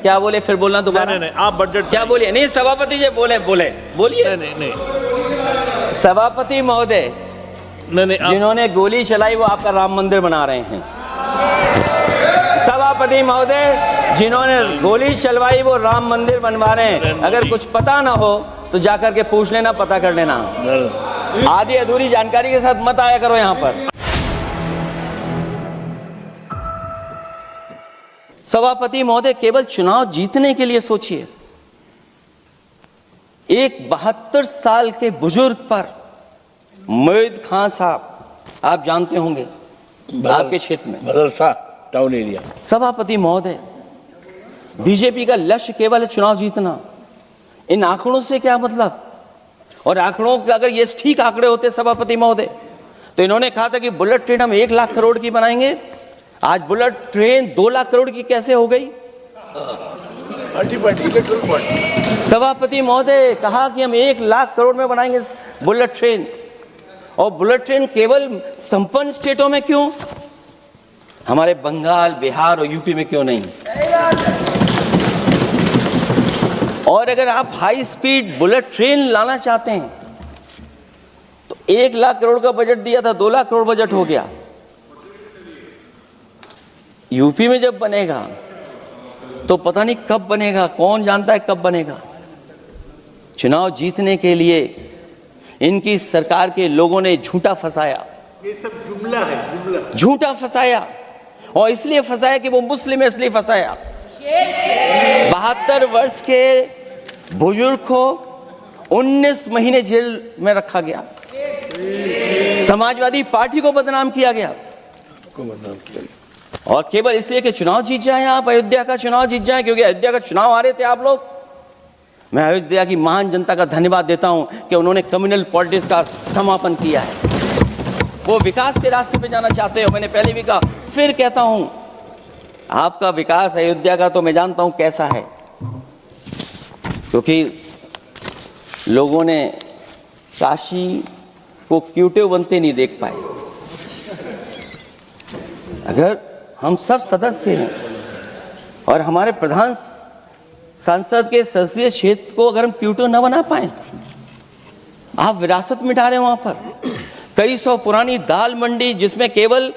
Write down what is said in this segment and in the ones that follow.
क्या बोले? फिर बोलना दोबारा। नहीं, आप बजट क्या बोलिए? नहीं, सभापति जी बोलिए। नहीं, सभापति महोदय, नहीं, जिन्होंने गोली चलाई वो आपका राम मंदिर बना रहे हैं। सभापति महोदय, जिन्होंने गोली चलवाई वो राम मंदिर बनवा रहे हैं। अगर कुछ पता ना हो तो जाकर के पूछ लेना, पता कर लेना। आधी अधूरी जानकारी के साथ मत आया करो यहाँ पर। सभापति महोदय, केवल चुनाव जीतने के लिए सोचिए। एक 72 साल के बुजुर्ग पर मोईद खान साहब, आप जानते होंगे आपके क्षेत्र में, मदरसा टाउन एरिया। सभापति महोदय, बीजेपी का लक्ष्य केवल है चुनाव जीतना। इन आंकड़ों से क्या मतलब? और आंकड़ों के अगर ये ठीक आंकड़े होते सभापति महोदय, तो इन्होंने कहा था कि बुलेट ट्रेन हम 1 लाख करोड़ की बनाएंगे। आज बुलेट ट्रेन 2 लाख करोड़ की कैसे हो गई? सभापति महोदय, कहा कि हम 1 लाख करोड़ में बनाएंगे बुलेट ट्रेन। और बुलेट ट्रेन केवल संपन्न स्टेटों में क्यों? हमारे बंगाल, बिहार और यूपी में क्यों नहीं? और अगर आप हाई स्पीड बुलेट ट्रेन लाना चाहते हैं तो 1 लाख करोड़ का बजट दिया था, 2 लाख करोड़ बजट हो गया। यूपी में जब बनेगा तो पता नहीं कब बनेगा, कौन जानता है कब बनेगा। चुनाव जीतने के लिए इनकी सरकार के लोगों ने झूठा फंसाया। ये सब जुमला है, जुमला। झूठा फंसाया, और इसलिए फंसाया कि वो मुस्लिम है, इसलिए फंसाया। 72 वर्ष के बुजुर्ग को 19 महीने जेल में रखा गया। समाजवादी पार्टी को बदनाम किया गया। और केवल इसलिए कि चुनाव जीत जाए, आप अयोध्या का चुनाव जीत जाए, क्योंकि अयोध्या का चुनाव हारे थे आप लोग। मैं अयोध्या की महान जनता का धन्यवाद देता हूं कि उन्होंने कम्युनल पॉलिटिक्स का समापन किया है। वो विकास के रास्ते पे जाना चाहते हो। मैंने पहले भी कहा, फिर कहता हूं, आपका विकास अयोध्या का तो मैं जानता हूं कैसा है, क्योंकि लोगों ने काशी को क्यूटिव बनते नहीं देख पाए। अगर हम सब सदस्य हैं और हमारे प्रधान सांसद के संसदीय क्षेत्र को अगर हम क्यूटिव न बना पाए, आप विरासत मिटा रहे हैं। वहां पर कई सौ पुरानी दाल मंडी, जिसमें केवल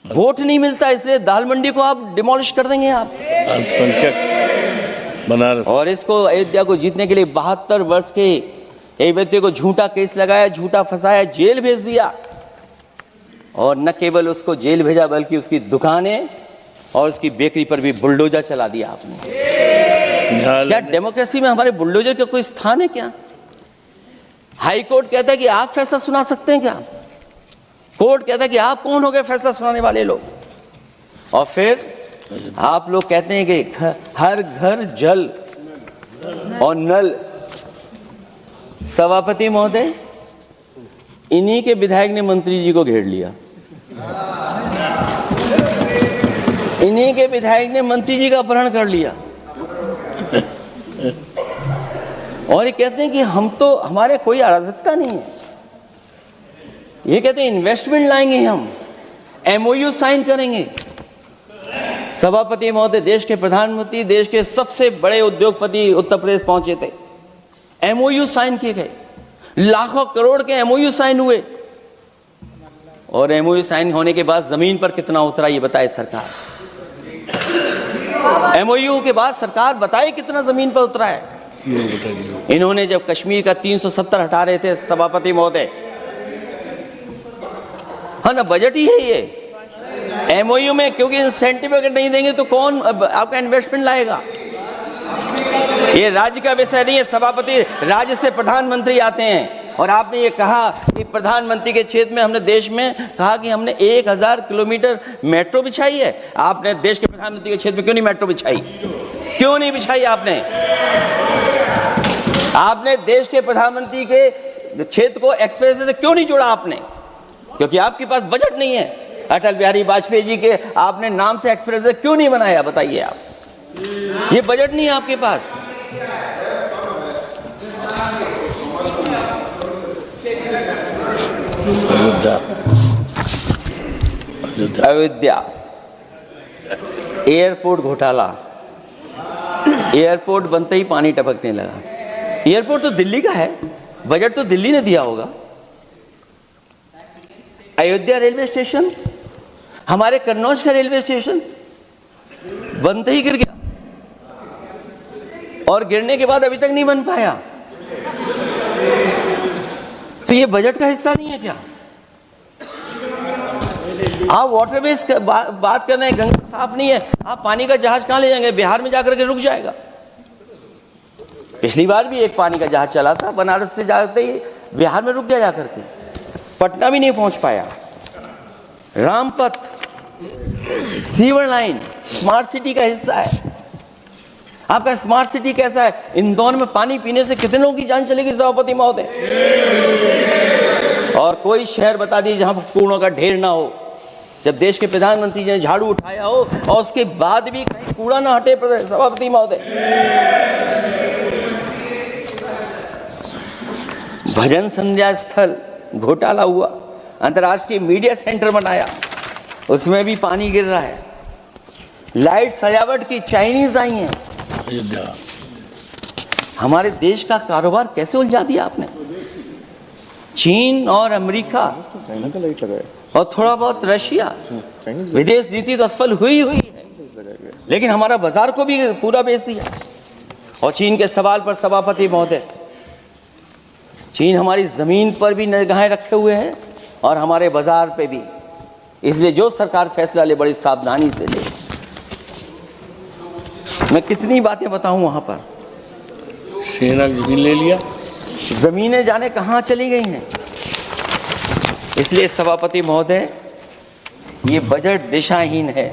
वोट नहीं मिलता, इसलिए दाल मंडी को आप डिमोलिश कर देंगे आप। अल्पसंख्यक बनारस। और इसको अयोध्या को जीतने के लिए 72 वर्ष के एक व्यक्ति को झूठा केस लगाया, झूठा फंसाया, जेल भेज दिया। और न केवल उसको जेल भेजा, बल्कि उसकी दुकानें और उसकी बेकरी पर भी बुलडोजर चला दिया आपने। क्या डेमोक्रेसी में हमारे बुलडोजर का कोई स्थान है क्या? हाई कोर्ट कहता है कि आप फैसला सुना सकते हैं क्या? कोर्ट कहता है कि आप कौन हो गए फैसला सुनाने वाले लोग? और फिर आप लोग कहते हैं कि हर घर जल और नल। सभापति महोदय, इन्हीं के विधायक ने मंत्री जी को घेर लिया। इन्हीं के विधायक ने मंत्री जी का अपहरण कर लिया। और ये कहते हैं कि हम तो, हमारे कोई अराजकता नहीं है। ये कहते हैं इन्वेस्टमेंट लाएंगे, हम एमओयू साइन करेंगे। सभापति महोदय, देश के प्रधानमंत्री, देश के सबसे बड़े उद्योगपति उत्तर प्रदेश पहुंचे थे। एमओयू साइन किए गए, लाखों करोड़ के एमओयू साइन हुए। और एमओयू साइन होने के बाद जमीन पर कितना उतरा ये बताए सरकार। एमओयू के बाद सरकार बताए कितना जमीन पर उतरा है। इन्होंने जब कश्मीर का 370 हटा रहे थे सभापति महोदय, हाँ ना, बजट ही है ये एमओयू में, क्योंकि इंसेंटिव अगर नहीं देंगे तो कौन आपका इन्वेस्टमेंट लाएगा? ये राज्य का विषय नहीं है सभापति, राज्य से प्रधानमंत्री आते हैं। और आपने ये कहा कि प्रधानमंत्री के क्षेत्र में, हमने देश में कहा कि हमने 1000 किलोमीटर मेट्रो बिछाई है। आपने देश के प्रधानमंत्री के क्षेत्र में क्यों नहीं मेट्रो बिछाई? क्यों नहीं बिछाई आपने? आपने देश के प्रधानमंत्री के क्षेत्र को एक्सप्रेस वे से क्यों नहीं जोड़ा आपने? क्योंकि आपके पास बजट नहीं है। अटल बिहारी वाजपेयी जी के आपने नाम से एक्सप्रेस वे क्यों नहीं बनाया, बताइए आप? ये बजट नहीं है आपके पास। अयोध्या एयरपोर्ट घोटाला, एयरपोर्ट बनते ही पानी टपकने लगा। एयरपोर्ट तो दिल्ली का है, बजट तो दिल्ली ने दिया होगा। अयोध्या रेलवे स्टेशन, हमारे कन्नौज का रेलवे स्टेशन बनते ही गिर गया, और गिरने के बाद अभी तक नहीं बन पाया। तो ये बजट का हिस्सा नहीं है क्या? आप वाटरवेज बात कर रहे हैं, गंगा साफ नहीं है, आप पानी का जहाज कहां ले जाएंगे? बिहार में जाकर के रुक जाएगा। पिछली बार भी एक पानी का जहाज चला था, बनारस से जाते ही बिहार में रुक गया, जाकर के पटना भी नहीं पहुंच पाया। Rampath, sewer line smart city का हिस्सा है। आपका स्मार्ट सिटी कैसा है? इंदौर में पानी पीने से कितने लोगों की जान चलेगी सभापति महोदय? और कोई शहर बता दीजिए जहां कूड़ों का ढेर ना हो। जब देश के प्रधानमंत्री जी ने झाड़ू उठाया हो और उसके बाद भी कहीं कूड़ा ना हटे सभापति महोदय। भजन संध्या स्थल घोटाला हुआ, अंतर्राष्ट्रीय मीडिया सेंटर बनाया, उसमें भी पानी गिर रहा है। लाइट सजावट की चाइनीज आई हैं। हमारे देश का कारोबार कैसे उलझा दिया आपने? चीन और अमेरिका और थोड़ा बहुत रशिया, विदेश नीति तो असफल हुई है, लेकिन हमारा बाजार को भी पूरा बेच दिया। और चीन के सवाल पर सभापति महोदय, चीन हमारी जमीन पर भी निगाहें रखे हुए है और हमारे बाजार पे भी। इसलिए जो सरकार फैसला ले बड़ी सावधानी से ले। मैं कितनी बातें बताऊं वहां पर। सेना जमीन ले लिया, जमीनें जाने कहां चली गई हैं। इसलिए सभापति महोदय, ये बजट दिशाहीन है।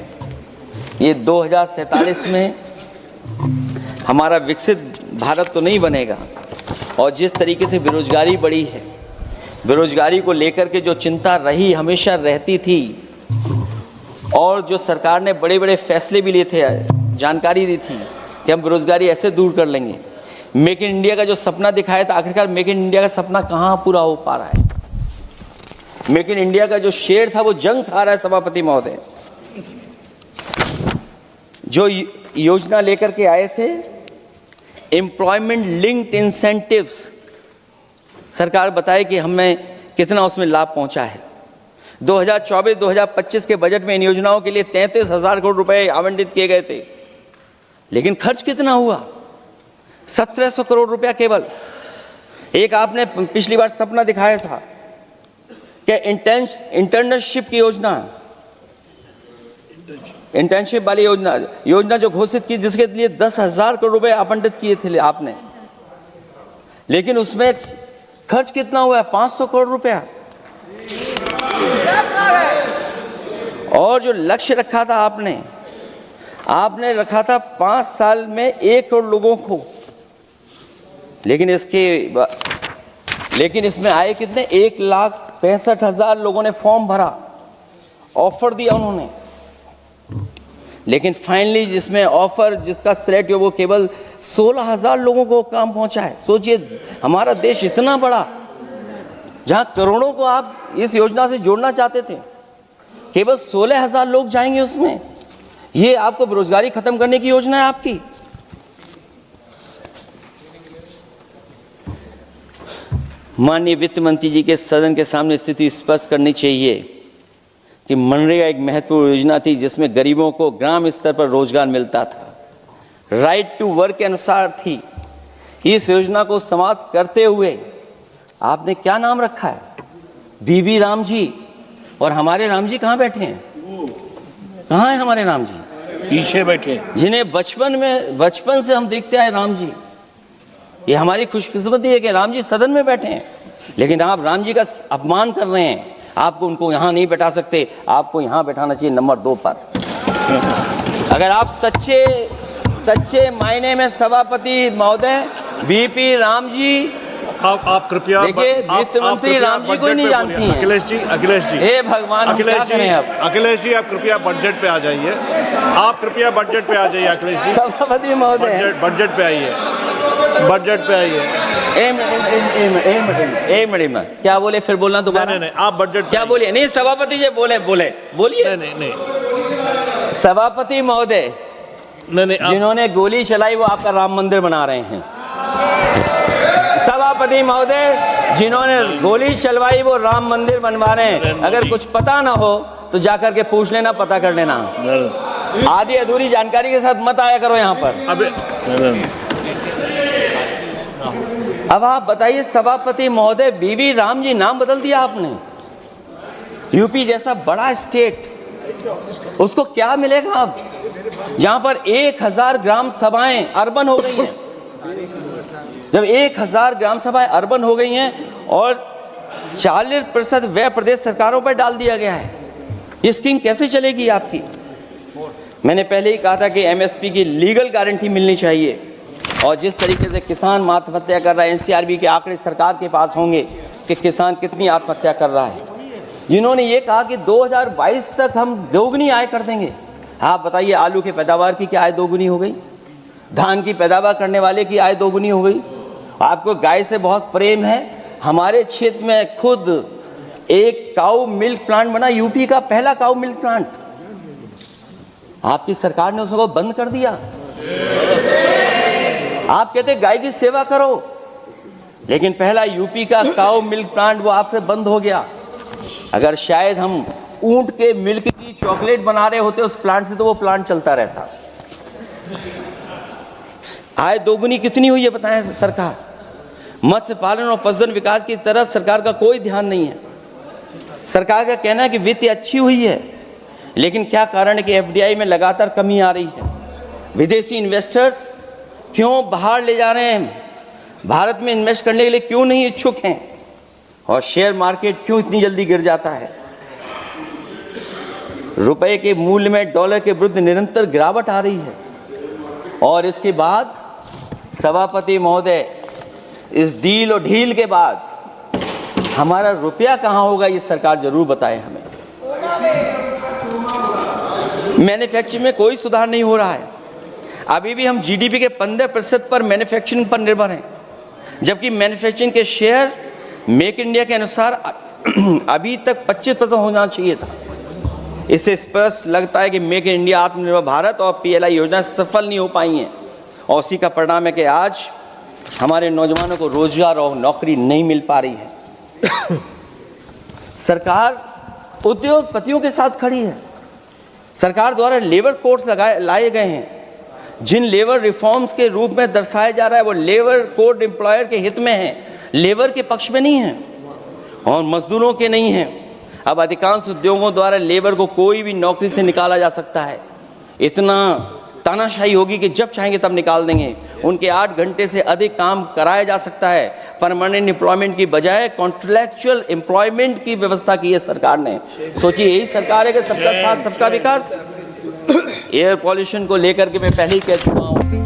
ये 2047 में हमारा विकसित भारत तो नहीं बनेगा। और जिस तरीके से बेरोजगारी बढ़ी है, बेरोजगारी को लेकर के जो चिंता रही, हमेशा रहती थी, और जो सरकार ने बड़े बड़े फैसले भी लिए थे, जानकारी दी थी कि हम बेरोजगारी ऐसे दूर कर लेंगे। मेक इन इंडिया का जो सपना दिखाया था, आखिरकार मेक इन इंडिया का सपना कहाँ पूरा हो पा रहा है? मेक इन इंडिया का जो शेर था वो जंग खा रहा है सभापति महोदय। जो योजना लेकर के आए थे, एम्प्लॉयमेंट लिंक्ड इंसेंटिव्स, सरकार बताए कि हमें कितना उसमें लाभ पहुंचा है। 2024-2025 के बजट में इन योजनाओं के लिए 33,000 करोड़ रुपए आवंटित किए गए थे, लेकिन खर्च कितना हुआ? 1,700 करोड़ रुपया केवल। एक आपने पिछली बार सपना दिखाया था कि इंटर्नशिप की योजना, इंटर्नशिप वाली योजना जो घोषित की, जिसके लिए 10,000 करोड़ रुपए आवंटित किए थे आपने, लेकिन उसमें खर्च कितना हुआ है? 500 करोड़ रुपया। और जो लक्ष्य रखा था आपने रखा था 5 साल में 1 करोड़ लोगों को, लेकिन इसमें आए कितने? 1,65,000 लोगों ने फॉर्म भरा, ऑफर दिया उन्होंने, लेकिन फाइनली जिसमें ऑफर जिसका सिलेक्ट हुआ वो केवल 16,000 लोगों को काम पहुंचा है। सोचिए, हमारा देश इतना बड़ा, जहां करोड़ों को आप इस योजना से जोड़ना चाहते थे, केवल 16,000 लोग जाएंगे उसमें। ये आपको बेरोजगारी खत्म करने की योजना है आपकी? माननीय वित्त मंत्री जी के सदन के सामने स्थिति स्पष्ट करनी चाहिए कि मनरेगा एक महत्वपूर्ण योजना थी जिसमें गरीबों को ग्राम स्तर पर रोजगार मिलता था, राइट टू वर्क के अनुसार थी। इस योजना को समाप्त करते हुए आपने क्या नाम रखा है? बीबी राम जी। और हमारे राम जी कहाँ बैठे हैं? कहाँ है हमारे राम जी? पीछे बैठे, जिन्हें बचपन से हम देखते आए राम जी। ये हमारी खुशकिस्मती है कि राम जी सदन में बैठे हैं, लेकिन आप राम जी का अपमान कर रहे हैं। आपको उनको यहाँ नहीं बैठा सकते, आपको यहाँ बैठाना चाहिए नंबर 2 पर। अगर आप सच्चे मायने में सभापति महोदय, बीपी राम जी, आप कृपया, देखिए वित्त मंत्री राम जी को ही नहीं जानती हैं। अखिलेश जी, हे भगवान, अखिलेश जी, आप कृपया बजट पे आ जाइए। आप कृपया बजट पे आ जाइए अखिलेश जी। सभापति महोदय, बजट पे आइए, बजट पे आइए। क्या बोले? फिर बोलना दोबारा। नहीं, आप बजट क्या बोलिए? नहीं सभापति जी, बोलिए। नहीं। सभापति महोदय, नहीं जिन्होंने गोली चलाई वो आपका राम मंदिर बना रहे हैं। सभापति महोदय, जिन्होंने गोली चलवाई वो राम मंदिर बनवा रहे हैं। अगर कुछ पता ना हो तो जाकर के पूछ लेना, पता कर लेना। आधी अधूरी जानकारी के साथ मत आया करो यहाँ पर। अब आप बताइए सभापति महोदय, बीबी राम जी नाम बदल दिया आपने। यूपी जैसा बड़ा स्टेट, उसको क्या मिलेगा अब, जहां पर 1000 ग्राम सभाएं अर्बन हो गई हैं। जब 1000 ग्राम सभाएं अर्बन हो गई हैं और 40% व्यय प्रदेश सरकारों पर डाल दिया गया है, ये स्कीम कैसे चलेगी आपकी? मैंने पहले ही कहा था कि एमएसपी की लीगल गारंटी मिलनी चाहिए। और जिस तरीके से किसान आत्महत्या कर रहा है, एनसीआरबी के आंकड़े सरकार के पास होंगे कि किसान कितनी आत्महत्या कर रहा है। जिन्होंने ये कहा कि 2022 तक हम दोगुनी आय कर देंगे। आप बताइए, आलू की पैदावार की क्या आय दोगुनी हो गई? धान की पैदावार करने वाले की आय दोगुनी हो गई। आपको गाय से बहुत प्रेम है। हमारे क्षेत्र में खुद एक काऊ मिल्क प्लांट बना, यूपी का पहला काऊ मिल्क प्लांट। आपकी सरकार ने उसको बंद कर दिया। आप कहते गाय की सेवा करो, लेकिन पहला यूपी का काऊ मिल्क प्लांट वो आपसे बंद हो गया। अगर शायद हम ऊंट के मिल्क की चॉकलेट बना रहे होते उस प्लांट से, तो वो प्लांट चलता रहता। आय दोगुनी कितनी हुई है बताएं सरकार? मत्स्य पालन और पशुधन विकास की तरफ सरकार का कोई ध्यान नहीं है। सरकार का कहना है कि वित्त अच्छी हुई है, लेकिन क्या कारण है कि एफडीआई में लगातार कमी आ रही है? विदेशी इन्वेस्टर्स क्यों बाहर ले जा रहे हैं? भारत में इन्वेस्ट करने के लिए क्यों नहीं इच्छुक हैं? और शेयर मार्केट क्यों इतनी जल्दी गिर जाता है? रुपए के मूल्य में डॉलर के विरुद्ध निरंतर गिरावट आ रही है। और इसके बाद सभापति महोदय, इस डील और ढील के बाद हमारा रुपया कहां होगा, ये सरकार जरूर बताए हमें। मैन्युफैक्चरिंग में कोई सुधार नहीं हो रहा है। अभी भी हम जीडीपी के 15% पर मैन्युफैक्चरिंग पर निर्भर हैं, जबकि मैन्युफैक्चरिंग के शेयर मेक इंडिया के अनुसार अभी तक 25% होना चाहिए था। इससे स्पष्ट लगता है कि मेक इन इंडिया, आत्मनिर्भर भारत और पीएलआई योजना सफल नहीं हो पाई हैं। और उसी का परिणाम है कि आज हमारे नौजवानों को रोजगार और नौकरी नहीं मिल पा रही है। सरकार उद्योगपतियों के साथ खड़ी है। सरकार द्वारा लेबर कोड्स लाए गए हैं, जिन लेबर रिफॉर्म्स के रूप में दर्शाया जा रहा है वो लेबर कोड एम्प्लॉयर के हित में है, लेबर के पक्ष में नहीं है और मजदूरों के नहीं है। अब अधिकांश उद्योगों द्वारा लेबर को कोई भी नौकरी से निकाला जा सकता है। इतना तानाशाही होगी कि जब चाहेंगे तब निकाल देंगे। उनके 8 घंटे से अधिक काम कराया जा सकता है। परमानेंट एम्प्लॉयमेंट की बजाय कॉन्ट्रैक्चुअल एम्प्लॉयमेंट की व्यवस्था की है सरकार ने। सोचिए, यही सरकार है कि सबका साथ सबका विकास। एयर पॉल्यूशन को लेकर के मैं पहले ही कह चुका हूँ।